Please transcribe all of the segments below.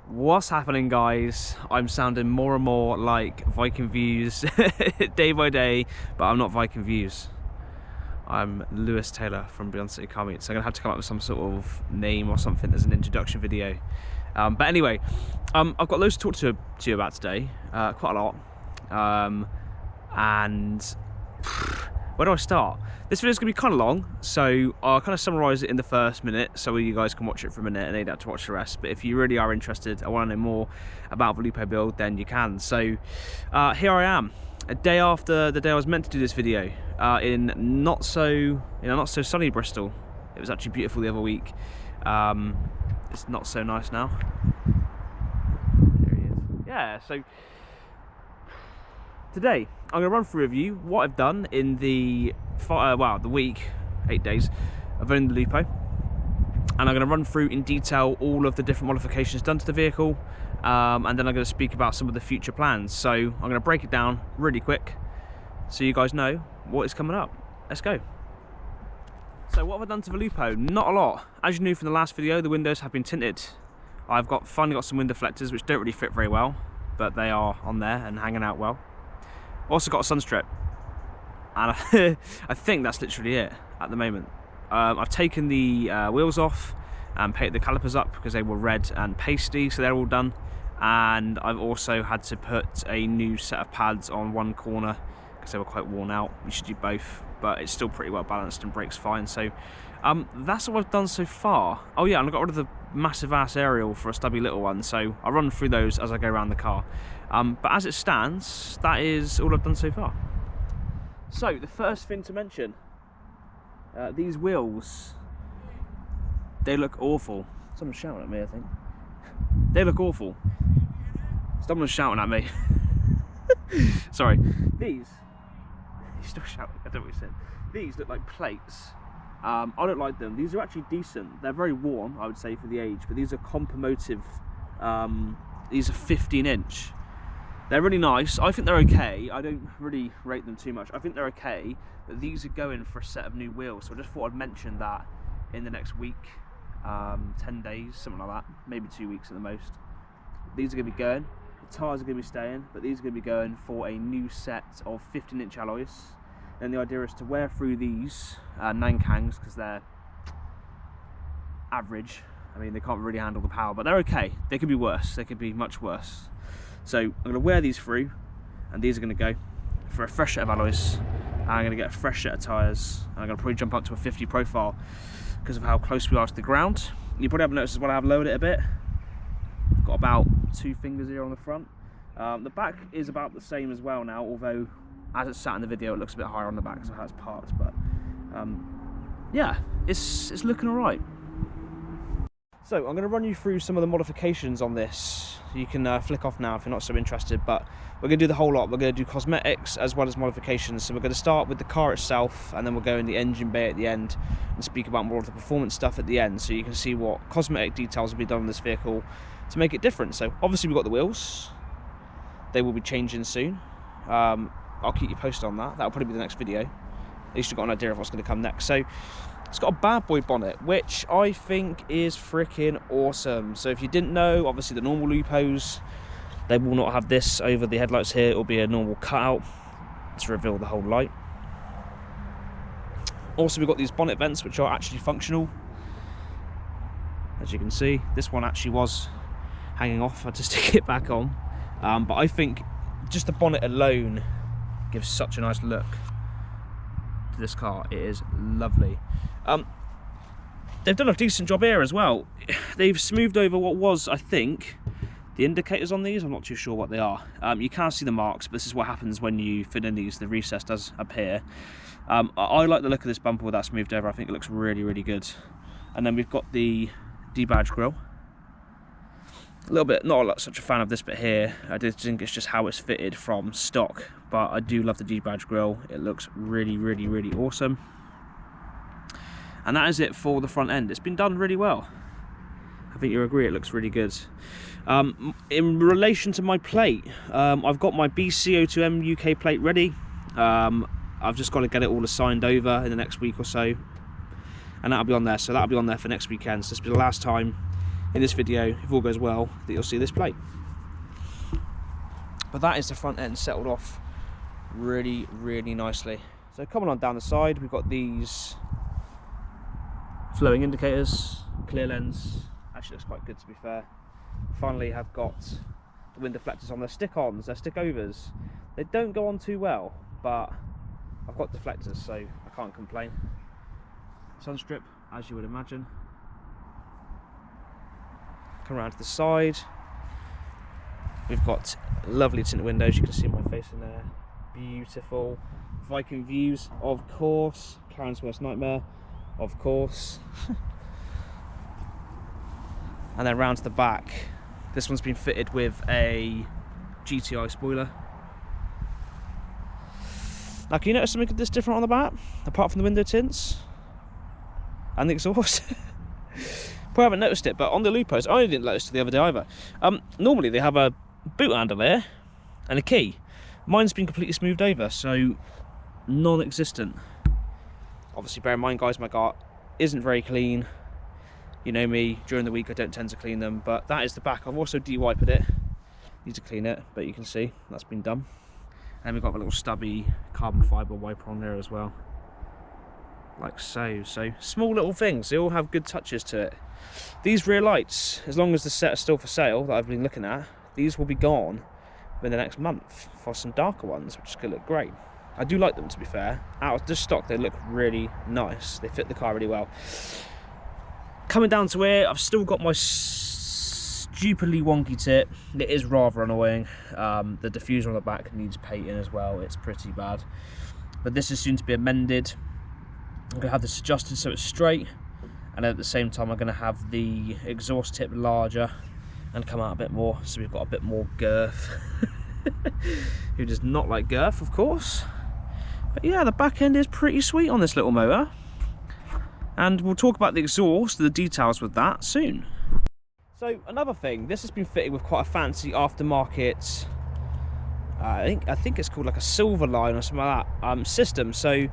What's happening, guys? I'm sounding more and more like Viking Views day by day, but I'm not Viking Views. I'm Lewis Taylor from Beyond City Car Meets. So I'm gonna have to come up with some sort of name or something as an introduction video. But anyway, I've got loads to talk to you about today, quite a lot. And where do I start? This video is going to be kind of long, so I'll kind of summarise it in the first minute so you guys can watch it for a minute and then have to watch the rest. But if you really are interested, I want to know more about the Lupo build, then you can. So here I am, a day after the day I was meant to do this video, in not so sunny Bristol. It was actually beautiful the other week. It's not so nice now. There he is. Yeah, so today I'm going to run through with you what I've done in the week, 8 days of owning the Lupo, and I'm going to run through in detail all of the different modifications done to the vehicle, and then I'm going to speak about some of the future plans. So I'm going to break it down really quick so you guys know what is coming up. Let's go. So what have I done to the Lupo? Not a lot. As you knew from the last video, the windows have been tinted. I've finally got some window deflectors which don't really fit very well, but they are on there and hanging out well. Also got a sun strip, and I think that's literally it at the moment. I've taken the wheels off and painted the calipers up because they were red and pasty, so they're all done. And I've also had to put a new set of pads on one corner because they were quite worn out. You should do both, but it's still pretty well balanced and brakes fine. So that's what I've done so far. Oh yeah, and I got rid of the massive ass aerial for a stubby little one, so I'll run through those as I go around the car. But as it stands, that is all I've done so far. So the first thing to mention, these wheels, they look awful. Someone's shouting at me, I think. They look awful. Someone's shouting at me. Sorry. He's still shouting, I don't know what he said. These look like plates. I don't like them. These are actually decent. They're very warm, I would say, for the age, but these are compomotive. These are 15-inch. They're really nice. I think they're okay. I don't really rate them too much. I think they're okay, but these are going for a set of new wheels. So I just thought I'd mention that in the next week, 10 days, something like that. Maybe 2 weeks at the most. These are going to be going. The tyres are going to be staying, but these are going to be going for a new set of 15-inch alloys. And the idea is to wear through these Nankangs because they're average. I mean, they can't really handle the power, but they're okay. They could be worse. They could be much worse. So I'm going to wear these through, and these are going to go for a fresh set of alloys. And I'm going to get a fresh set of tyres. And I'm going to probably jump up to a 50 profile because of how close we are to the ground. You probably haven't noticed as well, I have lowered it a bit. Got about 2 fingers here on the front. The back is about the same as well now, although as it's sat in the video, it looks a bit higher on the back, so how it's parked. But yeah, it's looking all right. So I'm going to run you through some of the modifications on this. You can flick off now if you're not so interested, but we're going to do the whole lot. We're going to do cosmetics as well as modifications. So we're going to start with the car itself, and then we'll go in the engine bay at the end and speak about more of the performance stuff at the end, so you can see what cosmetic details will be done on this vehicle to make it different. So obviously we've got the wheels. They will be changing soon. I'll keep you posted on that. That'll probably be the next video. At least you've got an idea of what's going to come next. So it's got a bad boy bonnet, which I think is freaking awesome. So if you didn't know, obviously the normal Lupos, they will not have this over the headlights here. It will be a normal cutout to reveal the whole light. Also, we've got these bonnet vents, which are actually functional. As you can see, this one actually was hanging off. I had to stick it back on. But I think just the bonnet alone gives such a nice look to this car. It is lovely. They've done a decent job here as well. They've smoothed over what was, I think, the indicators on these. I'm not too sure what they are. You can't see the marks, but this is what happens when you fit in these. The recess does appear. I like the look of this bumper with that smoothed over. I think it looks really, really good. And then we've got the debadge grille. A little bit, not such a fan of this bit here. I did think it's just how it's fitted from stock, but I do love the debadge grille. It looks really, really, really awesome. And that is it for the front end. It's been done really well. I think you'll agree it looks really good. In relation to my plate, I've got my BCO2M UK plate ready. I've just got to get it all assigned over in the next week or so, and that'll be on there. So that'll be on there for next weekend. So this will be the last time in this video, if all goes well, that you'll see this plate. But that is the front end settled off really, really nicely. So coming on down the side, we've got these flowing indicators, clear lens. Actually looks quite good, to be fair. Finally have got the wind deflectors on. They're stick-ons, they're stick-overs. They don't go on too well, but I've got deflectors, so I can't complain. Sunstrip, as you would imagine. Come around to the side. We've got lovely tinted windows. You can see my face in there. Beautiful. Viking views, of course. Karen's worst nightmare, of course. And then round to the back. This one's been fitted with a GTI spoiler. Now, can you notice something that's different on the back, apart from the window tints and the exhaust? Probably haven't noticed it, but on the Lupos, I only didn't notice it the other day either. Normally they have a boot handle here and a key. Mine's been completely smoothed over, so non-existent. Obviously, bear in mind, guys, my car isn't very clean. You know me, during the week I don't tend to clean them, but that is the back. I've also de-wiped it. Need to clean it, but you can see that's been done. And we've got a little stubby carbon fibre wiper on there as well, like so. So small little things, they all have good touches to it. These rear lights, as long as the set is still for sale that I've been looking at, these will be gone within the next month for some darker ones, which is going to look great. I do like them, to be fair. Out of the stock, they look really nice. They fit the car really well. Coming down to here, I've still got my stupidly wonky tip. It is rather annoying. The diffuser on the back needs painting as well. It's pretty bad. But this is soon to be amended. I'm going to have this adjusted so it's straight. And at the same time, I'm going to have the exhaust tip larger and come out a bit more. So we've got a bit more girth. Who does not like girth, of course. But yeah, the back end is pretty sweet on this little motor. And we'll talk about the exhaust, the details with that soon. So another thing, this has been fitted with quite a fancy aftermarket, I think it's called like a silver line or something like that, system. So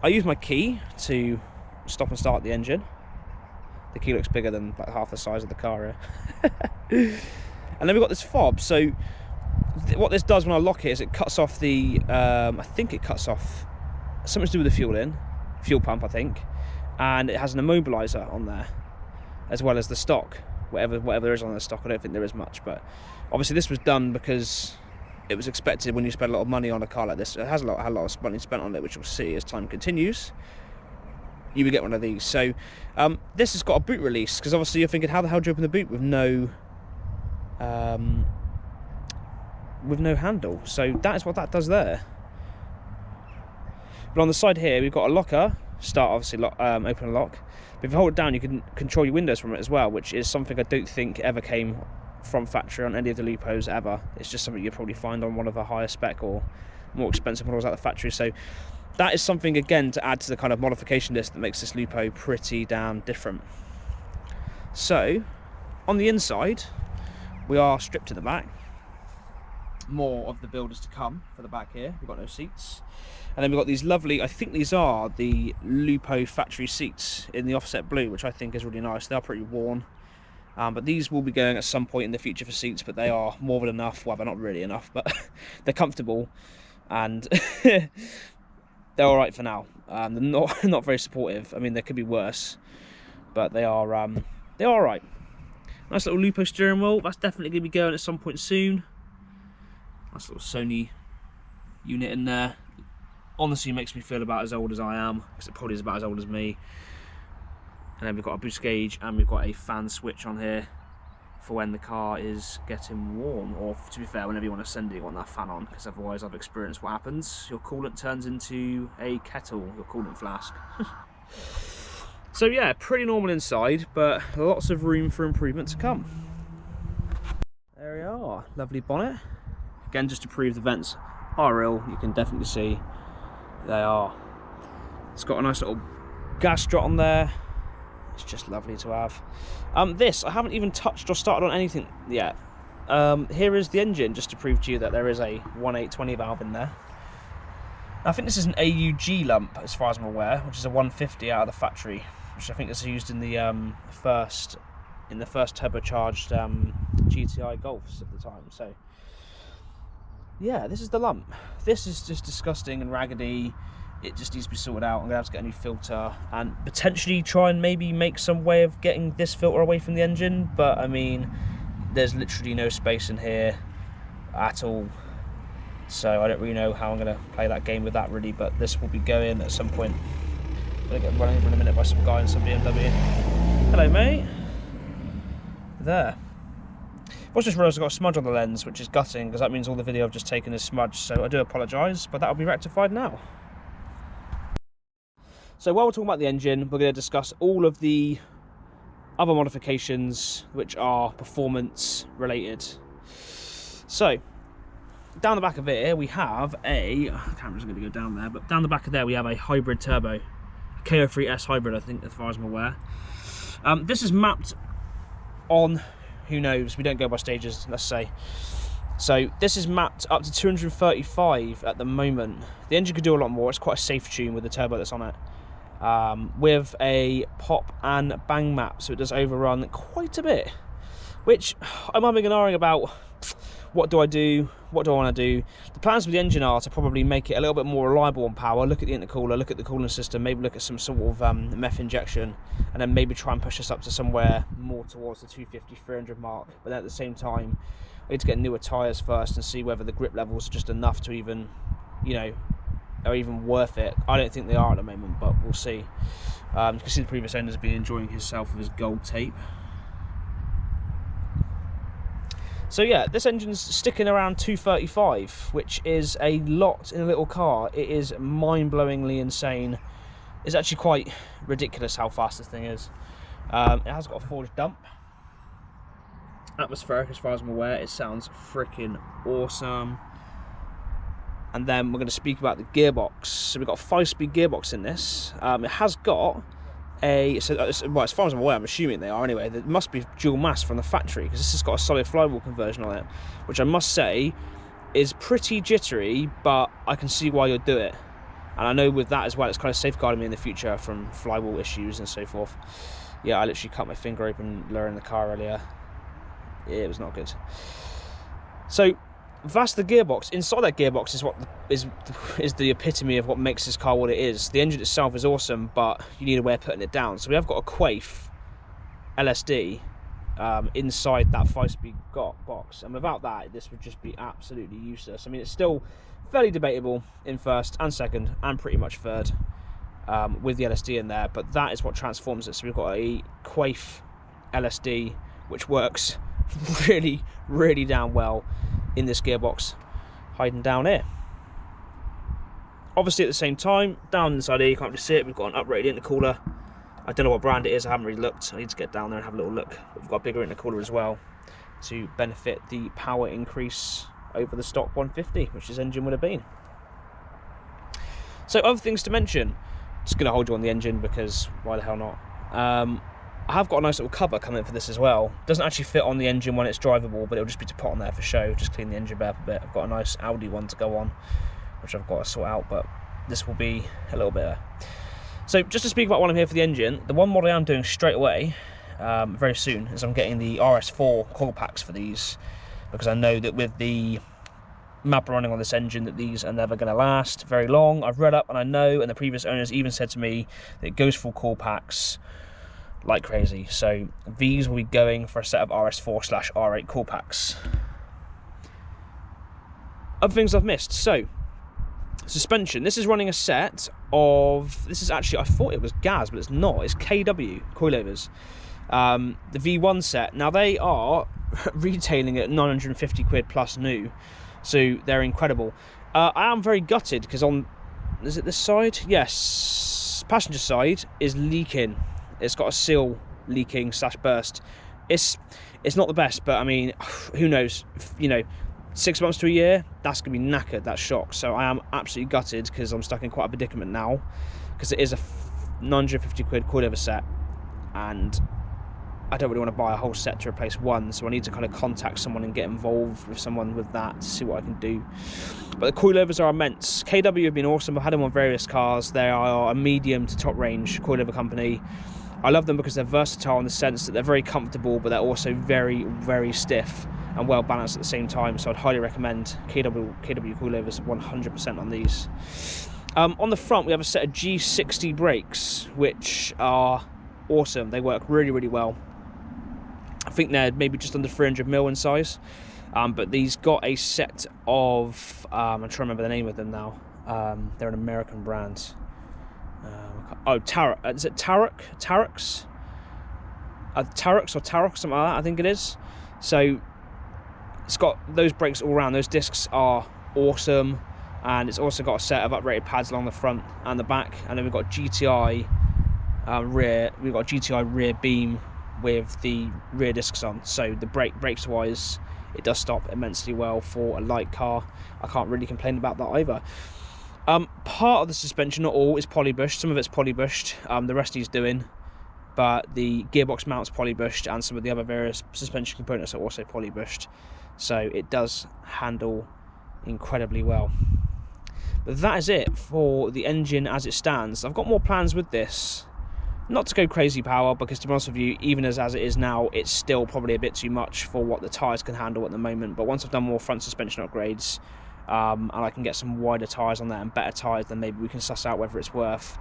I use my key to stop and start the engine. The key looks bigger than like half the size of the car here. And then we've got this fob. So what this does when I lock it is it cuts off the, I think it cuts off something to do with the fuel pump, I think. And it has an immobiliser on there, as well as the stock, whatever there is on the stock. I don't think there is much, but obviously this was done because it was expected when you spend a lot of money on a car like this. It has had a lot of money spent on it, which you'll see as time continues. You will get one of these. So this has got a boot release, because obviously you're thinking, how the hell do you open the boot with no handle? So that is what that does there. But on the side here, we've got a locker. Start, obviously, open and lock. But if you hold it down, you can control your windows from it as well, which is something I don't think ever came from factory on any of the Lupos ever. It's just something you'll probably find on one of the higher spec or more expensive models out of the factory. So that is something, again, to add to the kind of modification list that makes this Lupo pretty damn different. So on the inside, we are stripped to the back. More of the builders to come for the back here. We've got no seats. And then we've got these lovely, I think these are the Lupo factory seats in the offset blue, which I think is really nice. They are pretty worn. But these will be going at some point in the future for seats, but they are more than enough. Well, they're not really enough, but they're comfortable. And they're all right for now. They're not very supportive. I mean, they could be worse, but they're all right. Nice little Lupo steering wheel. That's definitely going to be going at some point soon. Nice little Sony unit in there. Honestly, makes me feel about as old as I am, because it probably is about as old as me. And then we've got a boost gauge, and we've got a fan switch on here for when the car is getting warm, or to be fair, whenever you want to send it, you want that fan on, because otherwise I've experienced what happens. Your coolant turns into a kettle, your coolant flask. So yeah, pretty normal inside, but lots of room for improvement to come. There we are, lovely bonnet. Again, just to prove the vents are real, you can definitely see they are. It's got a nice little gas strut on there. It's just lovely to have. This, I haven't even touched or started on anything yet. Here is the engine, just to prove to you that there is a 1820 valve in there. I think this is an AUG lump, as far as I'm aware, which is a 150 out of the factory, which I think is used in the first in the first turbocharged GTI Golfs at the time. So yeah, this is the lump. This is just disgusting and raggedy. It just needs to be sorted out. I'm gonna have to get a new filter and potentially try and maybe make some way of getting this filter away from the engine, but I mean, there's literally no space in here at all, so I don't really know how I'm gonna play that game with that really, but this will be going at some point. I'm gonna get run over in a minute by some guy in some BMW. Hello mate. There. I've just realised I've got a smudge on the lens, which is gutting because that means all the video I've just taken is smudged, so I do apologise, but that'll be rectified now. So while we're talking about the engine, we're going to discuss all of the other modifications which are performance related. So down the back of it we have a, the camera's going to go down there, but down the back of there we have a hybrid turbo, a KO3S hybrid I think, as far as I'm aware. This is mapped on, who knows, we don't go by stages, let's say. So this is mapped up to 235 at the moment. The engine could do a lot more. It's quite a safe tune with the turbo that's on it. With a pop and bang map, so it does overrun quite a bit, which I'm umming and ahhing about. What do I do? What do I want to do? The plans with the engine are to probably make it a little bit more reliable on power, look at the intercooler, look at the cooling system, maybe look at some sort of MEF injection, and then maybe try and push us up to somewhere more towards the 250, 300 mark. But then at the same time, I need to get newer tyres first and see whether the grip levels are just enough to even, you know, are even worth it. I don't think they are at the moment, but we'll see. You can see the previous owner's been enjoying himself with his gold tape. So yeah, this engine's sticking around 235, which is a lot in a little car. It is mind-blowingly insane. It's actually quite ridiculous how fast this thing is. It has got a forged dump. Atmospheric, as far as I'm aware. It sounds freaking awesome. And then we're going to speak about the gearbox. So we've got a 5-speed gearbox in this. It has got a, well, as far as I'm aware, I'm assuming they are anyway, there must be dual mass from the factory, because this has got a solid flywheel conversion on it, which I must say is pretty jittery, but I can see why you'd do it. And I know with that as well, it's kind of safeguarding me in the future from flywheel issues and so forth. Yeah, I literally cut my finger open lowering the car earlier. It was not good. So that's the gearbox. Inside that gearbox is what is the epitome of what makes this car what it is. The engine itself is awesome, but you need a way of putting it down. So we have got a Quaife LSD inside that 5-speed box, and without that, this would just be absolutely useless. I mean, it's still fairly debatable in first and second, and pretty much third with the LSD in there. But that is what transforms it. So we've got a Quaife LSD, which works really, really damn well in this gearbox, hiding down here. Obviously at the same time, down inside here, you can't really see it, we've got an uprated intercooler. I don't know what brand it is, I haven't really looked. I need to get down there and have a little look. But we've got a bigger intercooler as well to benefit the power increase over the stock 150, which this engine would have been. So other things to mention, just going to hold you on the engine because why the hell not. I have got a nice little cover coming for this as well. Doesn't actually fit on the engine when it's drivable, but it'll just be to put on there for show, just clean the engine bay up a bit. I've got a nice Audi one to go on, which I've got to sort out, but this will be a little bit there. So just to speak about what I'm here for the engine, the one model I'm doing straight away, very soon, is I'm getting the RS4 coil packs for these, because I know that with the map running on this engine that these are never going to last very long. I've read up and I know, and the previous owners even said to me that it goes full coil packs like crazy. So these will be going for a set of RS4/R8 coil packs. Other things I've missed. So suspension. This is running a set of, this is actually, I thought it was GAZ, but it's not. It's KW coilovers. The V1 set. Now they are retailing at 950 quid plus new. So they're incredible. I am very gutted because on, is it this side? Yes, passenger side is leaking. It's got a seal leaking / burst. It's not the best, but I mean, who knows? You know, 6 months to a year, that's gonna be knackered. That shock. So I am absolutely gutted because I'm stuck in quite a predicament now, because it is a 950 quid coilover set, and I don't really want to buy a whole set to replace one. So I need to kind of contact someone and get involved with someone with that to see what I can do. But the coilovers are immense. KW have been awesome. I've had them on various cars. They are a medium to top range coilover company. I love them because they're versatile in the sense that they're very comfortable, but they're also very, very stiff and well balanced at the same time. So I'd highly recommend KW coilovers 100% on these. On the front, we have a set of G60 brakes, which are awesome. They work really, really well. I think they're maybe just under 300mm in size, but these got a set of, I'm trying to remember the name of them now. They're an American brand. Oh, Tarek. Is it Tarek? Tarek's? Tarek's or Tarek, something like that, I think it is. So it's got those brakes all around. Those discs are awesome, and it's also got a set of uprated pads along the front and the back. And then we've got GTI rear. We've got GTI rear beam with the rear discs on. So the brakes wise, it does stop immensely well for a light car. I can't really complain about that either. Part of the suspension, not all, is polybushed. Some of it's polybushed, the rest he's doing, but the gearbox mount's polybushed, and some of the other various suspension components are also polybushed, so it does handle incredibly well. But that is it for the engine as it stands. I've got more plans with this, not to go crazy power, because to be honest with you, even as it is now, it's still probably a bit too much for what the tyres can handle at the moment. But once I've done more front suspension upgrades, and I can get some wider tyres on that and better tyres, then maybe we can suss out whether it's worth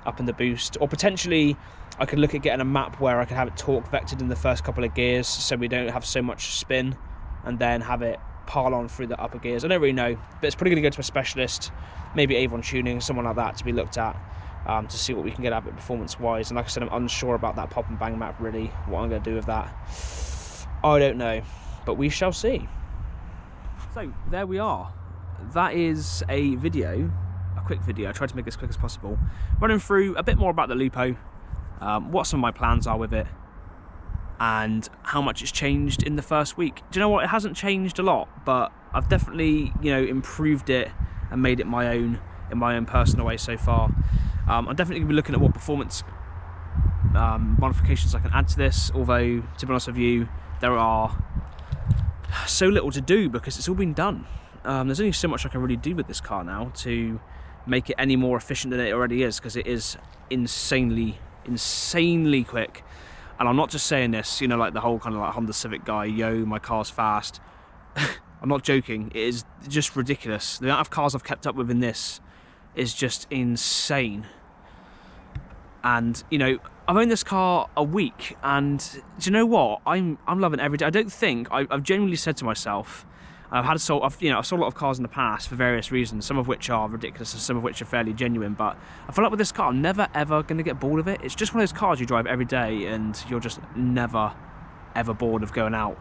upping the boost. Or potentially I could look at getting a map where I could have it torque vectored in the first couple of gears, so we don't have so much spin, and then have it pile on through the upper gears. I don't really know, but it's probably going to go to a specialist, maybe Avon Tuning, someone like that, to be looked at, to see what we can get out of it performance wise. And like I said, I'm unsure about that pop and bang map, really, what I'm going to do with that. I don't know, but we shall see. So there we are. That is a video, a quick video. I tried to make it as quick as possible, running through a bit more about the Lupo, what some of my plans are with it, and how much it's changed in the first week. Do you know what? It hasn't changed a lot, but I've definitely, you know, improved it and made it my own in my own personal way so far. I'm definitely going to be looking at what performance modifications I can add to this, although, to be honest with you, there are so little to do because it's all been done. There's only so much I can really do with this car now to make it any more efficient than it already is, because it is insanely quick. And I'm not just saying this, you know, like the whole kind of like Honda Civic guy, yo, my car's fast. I'm not joking, it is just ridiculous. The amount of cars I've kept up with in this is just insane. And, you know, I've owned this car a week, and do you know what? I'm loving every day. I don't think, I've genuinely said to myself, I've sold a lot of cars in the past for various reasons, some of which are ridiculous and some of which are fairly genuine, but I feel like with this car, I'm never ever going to get bored of it. It's just one of those cars you drive every day and you're just never ever bored of going out.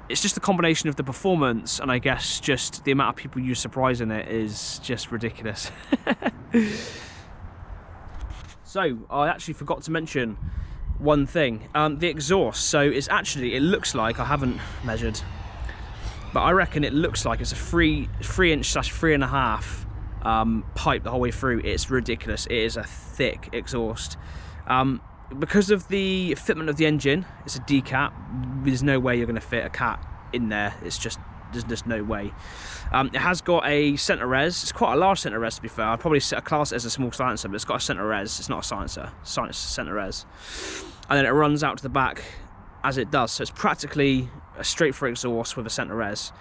It's just a combination of the performance and I guess just the amount of people you surprise in it is just ridiculous. So, I actually forgot to mention one thing, the exhaust. So it's actually, it looks like, I haven't measured, but I reckon it looks like it's a 3.5 pipe the whole way through. It's ridiculous. It is a thick exhaust. Because of the fitment of the engine, it's a D-cap. There's no way you're going to fit a cat in there. It's just, there's just no way. It has got a centre res. It's quite a large centre res, to be fair. I'd probably class it as a small silencer, but it's got a centre res. It's not a silencer. It's centre res. And then it runs out to the back as it does. So it's practically a straight for exhaust with a centre res,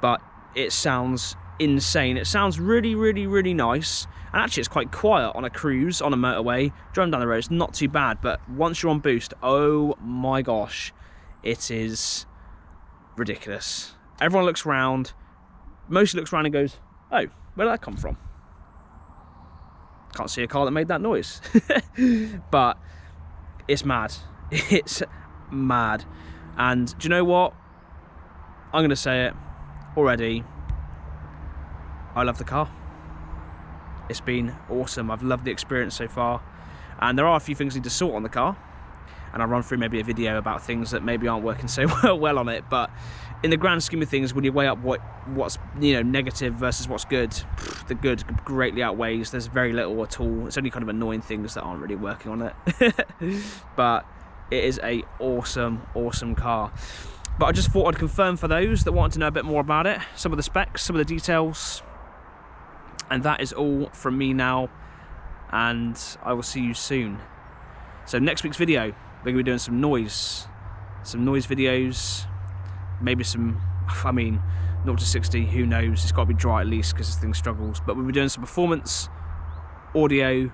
but it sounds insane. It sounds really, really, really nice, and actually it's quite quiet on a cruise, on a motorway, driving down the road. It's not too bad, but once you're on boost, oh my gosh, it is ridiculous. Everyone looks round, mostly looks around and goes, oh, where did that come from? Can't see a car that made that noise. But it's mad. It's mad. And do you know what? I'm going to say it already. I love the car. It's been awesome. I've loved the experience so far. And there are a few things I need to sort on the car. And I'll run through maybe a video about things that maybe aren't working so well on it. But in the grand scheme of things, when you weigh up what's, you know, negative versus what's good, the good greatly outweighs. There's very little at all. It's only kind of annoying things that aren't really working on it. But it is a awesome, awesome car. But I just thought I'd confirm for those that wanted to know a bit more about it, some of the specs, some of the details. And that is all from me now. And I will see you soon. So next week's video, we're going to be doing some noise videos, maybe some, I mean, 0 to 60, who knows, it's got to be dry at least because this thing struggles, but we'll be doing some performance, audio,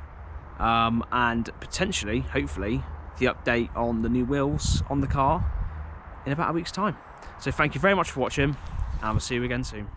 and potentially, hopefully, the update on the new wheels on the car in about a week's time. So thank you very much for watching, and we'll see you again soon.